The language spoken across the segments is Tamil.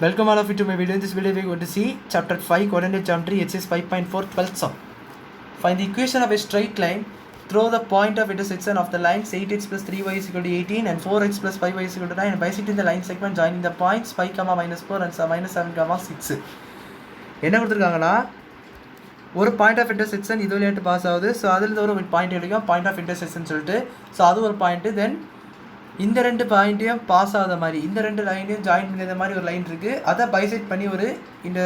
Welcome all of you to my video. In this video we are going to see chapter 5 coordinate geometry exercise 5.4 12th sum. Find the equation of a straight line through the point of intersection of the lines 8x plus 3y is equal to 18 and 4x plus 5y is equal to 9 and bisecting the line segment joining the points 5, minus 4 and minus 7, 6. என்ன கொடுத்துருக்காங்கன்னா ஒரு பாயிண்ட் ஆஃப் இன்டர்செக்ஷன் இது வழியாட்டு பாஸ் ஆகுது. ஸோ அதுலேருந்து ஒரு பாயிண்ட் கிடைக்கும் பாயிண்ட் ஆஃப் இன்டர்செக்ஷன் சொல்லிட்டு. ஸோ அது ஒரு பாயிண்ட்டு. தென் இந்த ரெண்டு பாயிண்ட்டையும் பாஸ் ஆகாத மாதிரி இந்த ரெண்டு லைனையும் ஜாயின் பண்ணிய மாதிரி ஒரு லைன் இருக்குது. அதை பைசெக்ட் பண்ணி ஒரு இந்த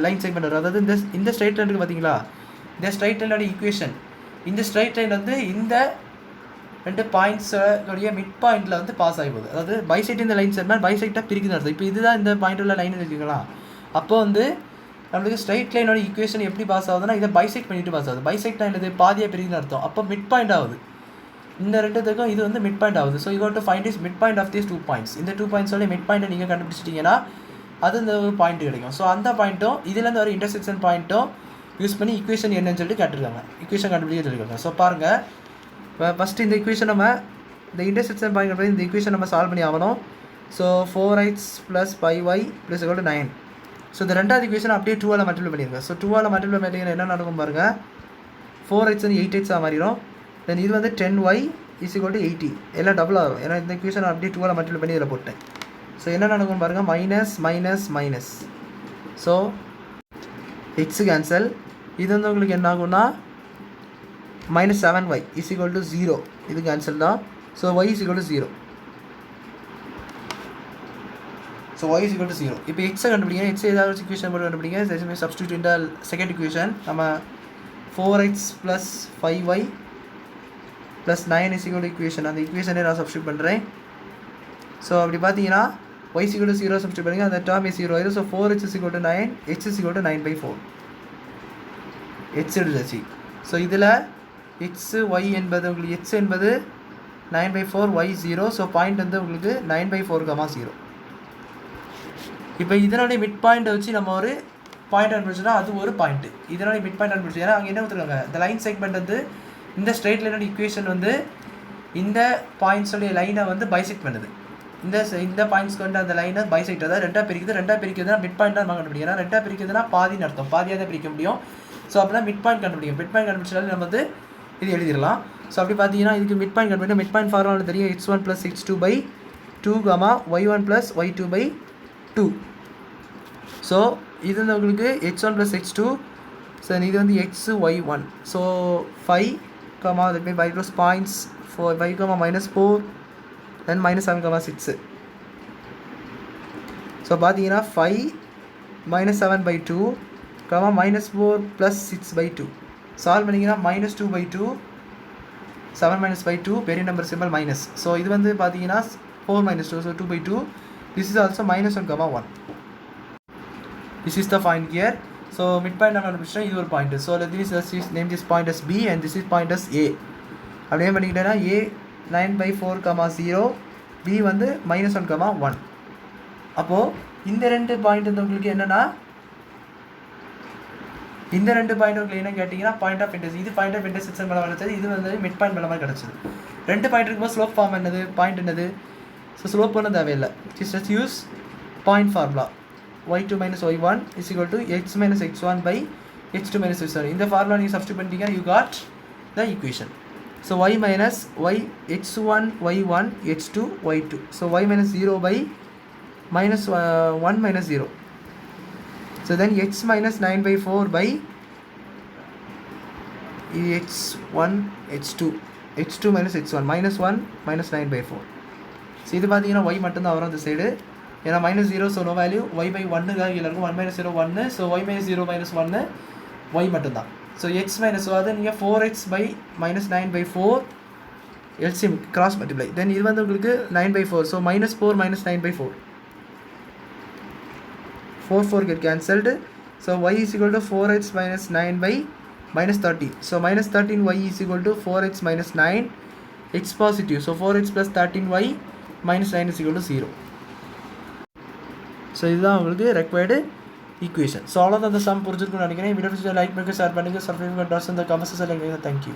லைன் செக்மெண்ட் வரும். அதாவது இந்த ஸ்ட்ரைட் லைன் இருக்குது பார்த்தீங்களா, இந்த ஸ்ட்ரைட் லைனோட ஈக்குவேஷன். இந்த ஸ்ட்ரைட் லைன் வந்து இந்த ரெண்டு பாயிண்ட்ஸோடைய மிட் பாயிண்டில் வந்து பாஸ் ஆகி போகுது. அதாவது பைசெக்ட் இந்த லைன் செக்மெண்ட் பைசெக்டாக பிரிக்குது அர்த்தம். இப்போ இதுதான் இந்த பாயிண்ட் உள்ள லைன் இருக்குங்களா. அப்போ வந்து நம்மளுக்கு ஸ்ட்ரைட் லைனோட ஈக்குவேஷன் எப்படி பாஸ் ஆகுதுன்னா இதை பைசெக்ட் பண்ணிட்டு பாஸ் ஆகுது. பைசெக்ட் என்னது, பாதியாக பிரிக்குதுன்னு அர்த்தம். அப்போ மிட் பாயிண்ட் ஆகுது. இந்த ரெண்டுத்துக்கும் இது வந்து மிட் பாயிண்ட் ஆகுது. So you got to find is mid point of these 2 points. இந்த 2 பாயிண்ட்ஸோட மிட் பாயிண்ட்டை நீங்கள் கண்டுபிடிச்சிட்டிங்கன்னா அது இந்த ஒரு பாயிண்ட் கிடைக்கும். ஸோ அந்த பாயிண்ட்டும் இதுலேருந்து ஒரு இன்டர்செக்ஷன் பாயிண்ட்டும் யூஸ் பண்ணி ஈக்குவேஷன் என்னன்னு சொல்லிட்டு கேட்டிருக்காங்க. ஈக்குவேஷன் கண்டுபிடிக்க சொல்லியிருக்காங்க. ஸோ பாருங்கள், இப்போ ஃபஸ்ட்டு இந்த ஈக்குவேஷன் நம்ம இந்த இன்டர்செக்ஷன் பாயிண்ட் இந்த ஈக்குவேஷன் நம்ம சால்வ் பண்ணி ஆகணும். So 4x + 5y = 9. ஸோ இந்த ரெண்டாவது ஈக்குவேஷன் அப்படியே 2ஆல் மல்டிப்ளை பண்ணியிருக்கேன். ஸோ 2ஆல் மல்டிப்ளை பண்ணிங்கன்னா என்ன நடக்கும் பாருங்கள், 4x வந்து 8x மாறிடும். தென் இது வந்து 10y = 80. எல்லாம் டபுள் ஆகும். ஏன்னா இந்த ஈக்குவேஷன் அப்படியே 2ஆல் மல்டிப்ளை பண்ணி இதில் போட்டேன். ஸோ என்ன நடக்கும் பாருங்கள், minus minus minus. So x cancel. இது வந்து உங்களுக்கு என்ன ஆகும்னா -7y = 0. இது கேன்சல் தான். So y = 0. So y = 0. இப்போ எக்ஸை கண்டுபிடிங்க. எக்ஸ் ஏதாவது ஈக்குவேஷன் போட்டு கண்டுபிடிங்க. சப்ஸ்டியூட் இந்த செகண்ட் ஈக்குவேஷன் நம்ம 4x + 5y + 9 = ஈக்குவேஷன். அந்த ஈக்குவேஷனே நான் சப்ஸ்டியூட் பண்ணுறேன். ஸோ அப்படி பார்த்தீங்கன்னா y = 0 சப்ஸ்டியூட் பண்ணுங்க. அந்த டேர்ம் 0 ஆயிடும். So 4x = 9, x = 9/4. h எடுத்துச்சு. ஸோ இதில் x y என்பது உங்களுக்கு x என்பது 9/4, y 0. ஸோ பாயிண்ட் வந்து உங்களுக்கு 9/4, 0. இப்போ இதனுடைய மிட் பாயிண்ட்டை வச்சு நம்ம ஒரு பாயிண்ட் கண்டுபிடிச்சோன்னா அது ஒரு பாயிண்ட்டு. இதனுடைய மிட் பாயிண்ட் கண்டுபிடிச்சி. ஏன்னா அங்கே என்ன கொடுத்துருக்காங்க, இந்த லைன் செக்மெண்ட் வந்து இந்த ஸ்ட்ரைட் லைனோட ஈக்குவேஷன் வந்து இந்த பாயிண்ட்ஸோடைய லைனை வந்து பைசெக்ட் பண்ணுது. இந்த பாயிண்ட்ஸ்க்கு வந்து அந்த லைனை பைசெக்ட், அதாவது ரெண்டாக பிரிக்குதுன்னா மிட் பாயிண்ட் தான் நம்ம கண்டுபிடிக்கும். ஏன்னா ரெண்டாக பிரிக்குதுன்னா பாதின்னு அர்த்தம், பாதியாக தான் பிரிக்க முடியும். ஸோ அப்படின்னா மிட் பாயிண்ட் கண்டுபிடிக்கும். மிட் பாயிண்ட் கண்டுபிடிச்சாலும் நம்ம வந்து இது எழுதிடலாம். ஸோ அப்படி பார்த்தீங்கன்னா இதுக்கு மிட் பாயிண்ட் கண்டுபிடிக்கும். மிட் பாயிண்ட் ஃபார்முலா தெரியும், x1 + x2/2, y1 + y2/2. So இது வந்து உங்களுக்கு x1 + x2. ஸோ இது வந்து x y1. So 5, that means by those points 5, -4 then -7, 6. So பார்த்தீங்கன்னா 5 -7/2, -4 + 6/2. சால்வ் பண்ணிங்கன்னா -2/2, 7 - 2 பெரிய நம்பர் சிம்பிள் மைனஸ். ஸோ இது வந்து பார்த்தீங்கன்னா 4 - 2, so 2/2. This is also -1, 1. This is the point here. So mid point நம்ம கண்டுபிடிச்சோம், இது ஒரு point. So name this point as B and this is point as A. அப்படியே பண்ணிக்கிட்டேன்னா A 9/4, 0, B வந்து -1, 1. அப்போது இந்த ரெண்டு பாயிண்ட் வந்து உங்களுக்கு என்னென்னா, இந்த ரெண்டு பாயிண்ட் உங்களுக்கு என்ன கேட்டிங்கன்னா பாயிண்ட் ஆஃப் இன்டர்செக்ஷன். இது பாயிண்ட் ஆஃப் இன்டர்செக்ஷன் மேலே கிடச்சது, இது வந்து மிட் பாயிண்ட் மேலே மாதிரி கிடச்சிது. ரெண்டு பாயிண்ட் இருக்கும்போது ஸ்லோப் ஃபார்ம் என்னது, பாயிண்ட் என்னது. ஸோ ஸ்லோப் ஒன்றும் தேவையில்லை. Just use point formula. y2 - y1 = x - x1/x2 - x1. இந்த ஃபார்முலா நீங்கள் சப்ஸ்டியூட் பண்ணிட்டீங்க, you got the equation. So y - y x1 y1 x2 y2. So y - 0/-1 - 0. So then x - 9/4 x1 x2 x2 - x1 -1 -9/4. So இது பார்த்தீங்கன்னா y மட்டும்தான் வரும் அந்த சைடு. ஏன்னா -0, ஸோ நோ வேல்யூ. y/1 தான் கீழே இருக்கும். 1 - 0 1. ஸோ y - 0 - 1 y மட்டும்தான். ஸோ x - அது நீங்கள் 4x/-9/4 LCM கிராஸ் மல்டிப்ளை. தென் இது வந்து உங்களுக்கு 9/4. So -4 - 9/4, 4 get cancelled. So y = 4x - 9/-13. So -13 y = 4x - 9, x positive. So 4x + 13y - 9 = 0. So இதுதான் உங்களுக்கு ரெக்வயர்டு ஈக்குவேஷன். ஸோ அவ்வளோதான் அந்த சம் புரிஞ்சுக்கணும்னு நினைக்கிறேன். வீடியோ லைக் பண்ணுங்கள், ஷேர் பண்ணுங்கள், சப்ஸ்கிரைப் பண்ணுங்கள், இந்த கமெண்ட்ஸ் எல்லாம். தேங்க்யூ.